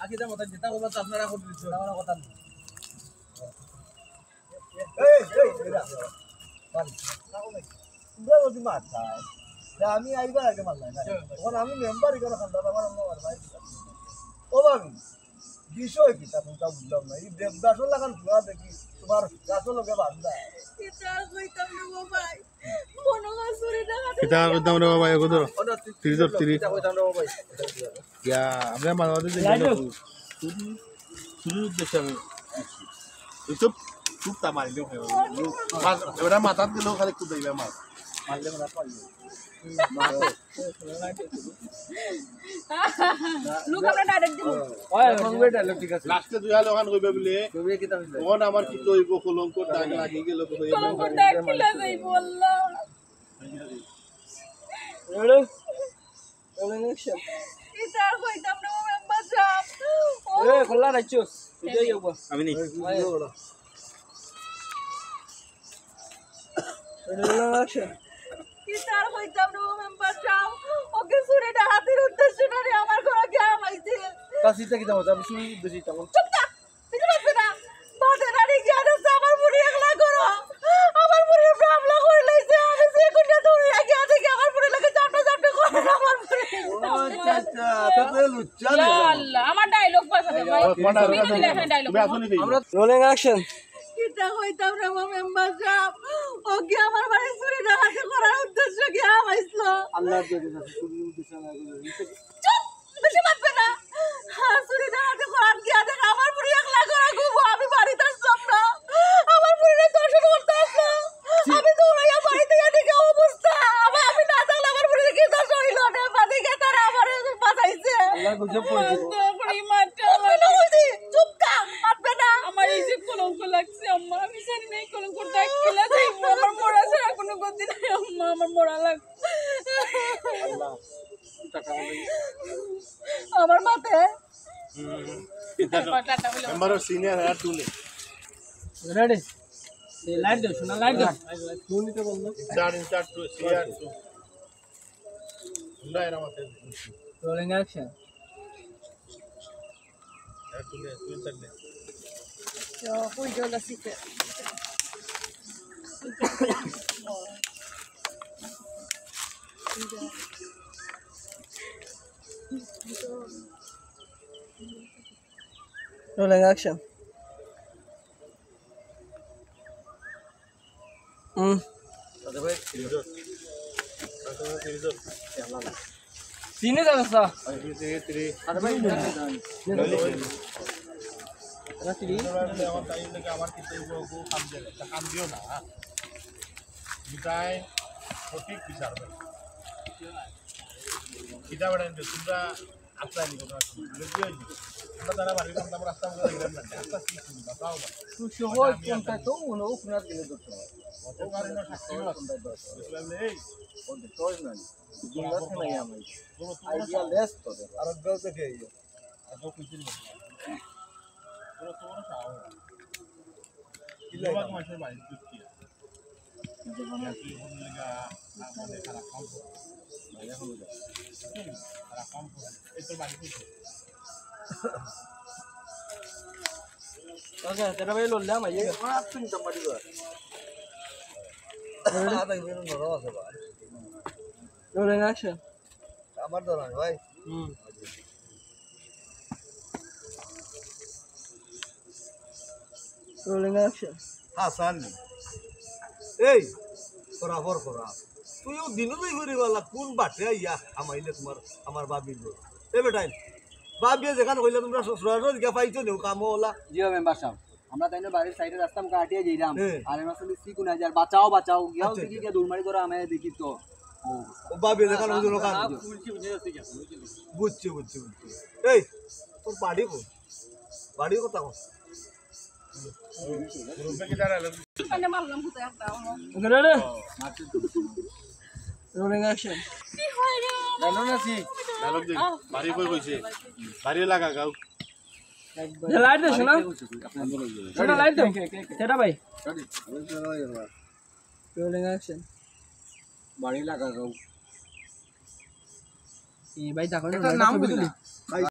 আকিদা মত যেটা কথা আপনারা করে দিচ্ছেন আমার কথা না আমি আইবার আগে মারলাই না তখন আমি মেম্বারই করে খান্দার আমার ভাই ও ভাবি বিষয় কি তা বুঝলাম না এই দেবদাসও লাগান ধোয়া দেখি তোমার গাছও লোকে বান্ধা এটা কইতাম না ভাই মনো গাছরে টাকা এটা কইতাম রে বাবা এগো ধরো 30 এটা কইতাম রে ভাই ইয়া আমরা মানবাদে দেখি শুরু উদ্দেশ্য আমি চুপ চুপ তা মারি দেও ওরা মাথাত দিলো খালি কুদাইবা মার মারলে না পারলে লোক আমরা ডাইরেক্ট দিব ওই মঙ্গবে ডায়লগ ঠিক আছে লাস্টে দুই হাল ওখান কইবে বলে কইবে কি তা হইছে তখন আমার কি কইব কলঙ্ক দাগ লাগি গেল কইবে কলঙ্ক ডাক কিলা যাইব আল্লাহ এড়ে অ্যাকশন এটা কইতাম না মেম্বার সাহেব এ খোলা রাখছস তুই যাইব আমি নি অ্যাকশন এটা কইতাম না মেম্বার সাহেব ওকে সুরে হাতের উদ্দেশ্য না রে আমার ঘরে গ্যাম আইছে কাছিটা কি দাও আমি শুনি উদ্দেশ্য তখন চুপ থাক তুই বলবি না বাদে রানি জ্ঞান আছে আমার মুড়ি একলা করো আমার মুড়ি হামলা করে লাইছে আমি যে কোনটা দৌড়ে আগে থেকে আমার মুড়ি লাগে চাপটা চাপটা করে আমার মুড়ি আচ্ছা তাহলে লুচ্চা আল্লাহ আমার ডায়লগ পাঠাতে ভাই তুমি লেখা ডায়লগ আমরা রোলিং অ্যাকশন কিটা কইতাম রে মেম্বার সাহেব ওকে আমার বাড়ি সুরে হাতে করার উদ্দেশ্য গ্যাম আইছিল আল্লাহর দয়া আছে শুনি উদ্দেশ্য না চুপ বেশি মারবে না সুরে হাতে করার গিয়া দেখ আমার মুড়ি একলা করে ঘুমো আমি বাড়িতে আসলাম না আমার মুড়িরে দর্শন করতে আসলাম আমি দৌড়াইয়া বাড়িতে গিয়ে দেখে অবস্থা আমি না থাকলে আমার মুড়িরে কি দর্শন হইল না বাদে গিয়ে তারা আমার বাঁচাইছে আল্লাহ গজব পড়ছে চুপ থাক মারবে না আমার এই যে কলঙ্ক লাগছে আম্মা আমি জানি না এই কলঙ্ক ডাক কিলা যাইব আমার মরা ছাড়া কোনো গতি নাই আম্মা আমার মরা লাগবে আল্লাহ টাকা আমার মাথায় মেম্বারর সিনিয়র হেয়ার টুলে রেডি এই লাইট দাও শোনা লাইট দাও শুনি তো বললো ইনচার্জ টু সিনিয়র টু আমরা এর মধ্যে রোলিং অ্যাকশন হেয়ার টুলে তুই চলে কই গেল সিতে রোলিং অ্যাকশন আচ্ছা ভাই সিনে যাবে স্যার আরে ভাই রাত্রি আমার টাইম লাগে আমার কিছু কাম দিয়ে একটা কাম দিও না বিদায় সঠিক বিচার হবে কিটা বড় তোমরা আপনার নি কথা আমরা তারা বাড়ি কাম আমরা রাস্তা মধ্যে দেখলাম না রাস্তা কি বাতাও না তুই সবাই কোনটা তো মনে উপনার দিলে ধরতে হবে অত পারে না শাস্তি না কোনটা বলে এই ওই তোর না জিঙ্গাস নাই আমি আইডিয়া লেস তো আর গল দেখে এই আর কিছু নেই পুরো তোমার সাও কি লাগা মাসের বাইরে দিচ্ছি জীবনে কি হল লাগা আমাদের খারাপ কাম করে ভাইয়া হলো খারাপ কাম করে এই তো বাড়ি থেকে ওকে তেরা ভাই লল্লা মাইয়ে তুমি তো মারি গো আদা ইবেন নরো আছে ভাই রোলিং অ্যাকশন আমার ধরন ভাই রোলিং অ্যাকশন হাসান এই বরাবর করা তুইও দিনও যাই করি বলা কোন বাটে ইয়া আমাইলে তোমার আমার বাবি এ বেটাই বাবিয়ে যেখানে কইলে তোমরা সরাসরি গা পাইছো নেও কামো ওলা জিও মেম্বার সাহেব আমরা তাইলে বাড়ির সাইডে রাস্তা কাটিয়ে যাইলাম আর আমরা আসলে সি কোন হাজার বাঁচাও বাঁচাও গিয়াও দেখি কে দৌড়মারি করে আমি দেখি তো ও বাবিয়ে যেখানে ওই লোক বুঝছি এই তোর বাড়ি কো বাড়ি কথা কো মানে মারলাম কোথা একটা ওকে রেডি রোলিং অ্যাকশন কি হয় রে জানো না সি ডায়লগ দে বাড়ি কই কইছে বাড়ি লাগা গাও লাইট দে শোনা শোনা লাইট দে তেরা ভাই রোলিং অ্যাকশন বাড়ি লাগা গাও ভাই দেখো একটা নাম কইলা